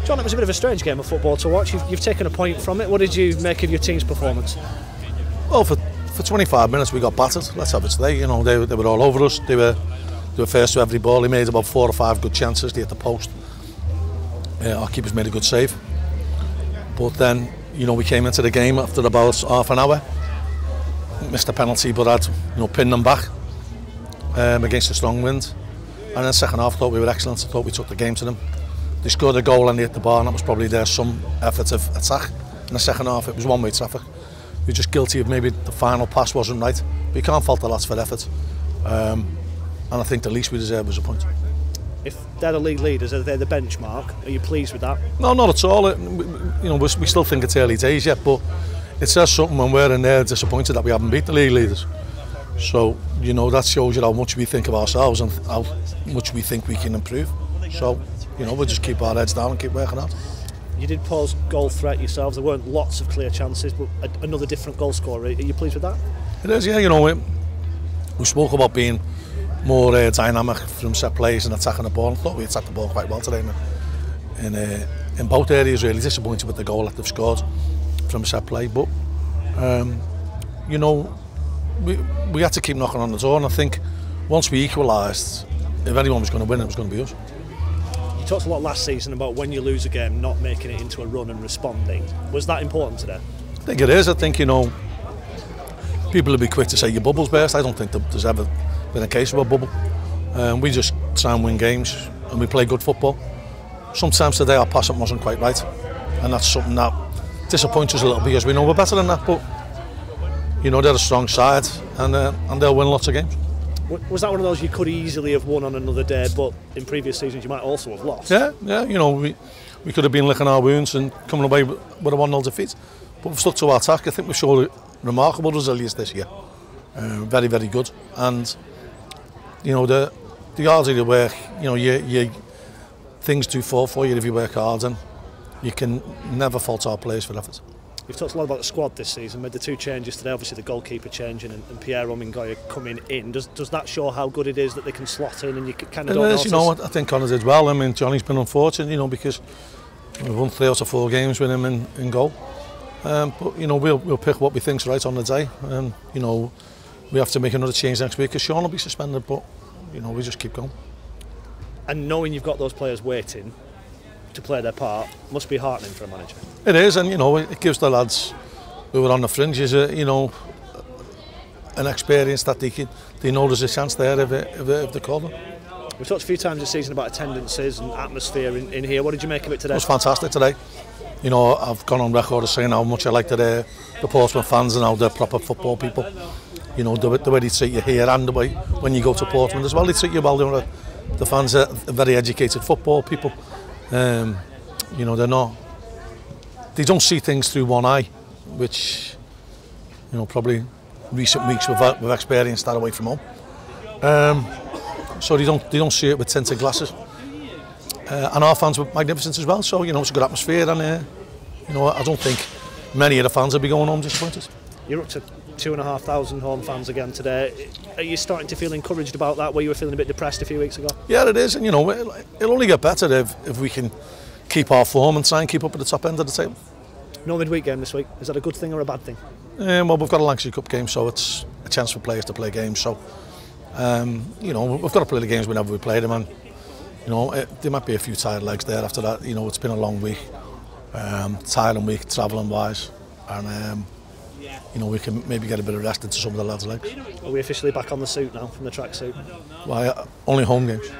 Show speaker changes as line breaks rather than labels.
John, it was a bit of a strange game of football to watch. You've taken a point from it. What did you make of your team's performance?
Well, for 25 minutes we got battered. Let's have it today. You know, they were all over us. They were first to every ball. They made about 4 or 5 good chances. They hit the post. Our keepers made a good save. But then, you know, we came into the game after about half an hour. Missed a penalty, but had, you know, pinned them back against a strong wind. And then second half, I thought we were excellent. I thought we took the game to them. They scored a goal and they hit the bar, and that was probably their some effort of attack. In the second half, it was one-way traffic. We were just guilty of maybe the final pass wasn't right. But you can't fault the lads for effort. And I think the least we deserve was a point.
If they're the league leaders, are they the benchmark? Are you pleased with that?
No, not at all. You know, we still think it's early days yet, but it says something when we're in there disappointed that we haven't beat the league leaders. So, you know, that shows you how much we think of ourselves and how much we think we can improve. So, you know, we'll just keep our heads down and keep working out.
You did pose goal threat yourselves. There weren't lots of clear chances, but another different goal scorer. Are you pleased with that? It
is, yeah. You know, we spoke about being more dynamic from set plays and attacking the ball. I thought we attacked the ball quite well today. In both areas, really disappointed with the goal that they've scored from a set play. But, you know, we had to keep knocking on the door, and I think once we equalised, if anyone was going to win, it was going to be us.
You talked a lot last season about when you lose a game, not making it into a run and responding. Was that important today?
I think it is. I think, you know, people will be quick to say your bubble's burst. I don't think that there's ever been a case of a bubble. We just try and win games and we play good football. Sometimes today our passing wasn't quite right, and that's something that disappoints us a little because we know we're better than that, but you know, they're a strong side and they'll win lots of games.
Was that one of those you could easily have won on another day, but in previous seasons you might also have lost?
Yeah, you know, we could have been licking our wounds and coming away with a 1-0 defeat, but we've stuck to our task. I think we've shown remarkable resilience this year. Very, very good. And you know, the harder you work, you know, things do fall for you if you work hard, and you can never fault our players for effort.
You've talked a lot about the squad this season, made the 2 changes today, obviously the goalkeeper changing and Pierre Omingoya coming in. Does that show how good it is that they can slot in and you kind of don't notice?
You know, I think Connor did well. I mean, Johnny's been unfortunate, you know, because we've won 3 out of 4 games with him in goal. But, you know, we'll pick what we think's right on the day. And, you know, we have to make another change next week because Sean will be suspended, but, you know, we just keep going.
And knowing you've got those players waiting to play their part must be heartening for a manager.
It is, and you know, it gives the lads who are on the fringes, you know, an experience that they know there's a chance there if they call them.
We've talked a few times this season about attendances and atmosphere in here. What did you make of it today?
It was fantastic today. You know, I've gone on record as saying how much I like the Portsmouth fans and how they're proper football people. You know, the way they treat you here and the way when you go to Portsmouth as well, they treat you well. You know, the fans are very educated football people. You know, they don't see things through one eye, which, you know, probably recent weeks we've experienced that away from home. So they don't see it with tinted glasses. And our fans were magnificent as well. So, you know, it's a good atmosphere, and you know, I don't think many of the fans will be going home disappointed.
You're up to 2,500 home fans again today. Are you starting to feel encouraged about that, where you were feeling a bit depressed a few weeks ago?
Yeah, it is, and you know, it'll only get better if we can keep our form and try and keep up at the top end of the table.
No midweek game this week. Is that a good thing or a bad thing?
Well, we've got a Lancashire Cup game, so it's a chance for players to play games. So, you know, we've got to play the games whenever we play them, and you know, there might be a few tired legs there after that. You know, it's been a long week, tiring week, travelling wise, and you know, we can maybe get a bit of rest into some of the lads' legs.
Are we officially back on the suit now from the track suit?
Well, only home games.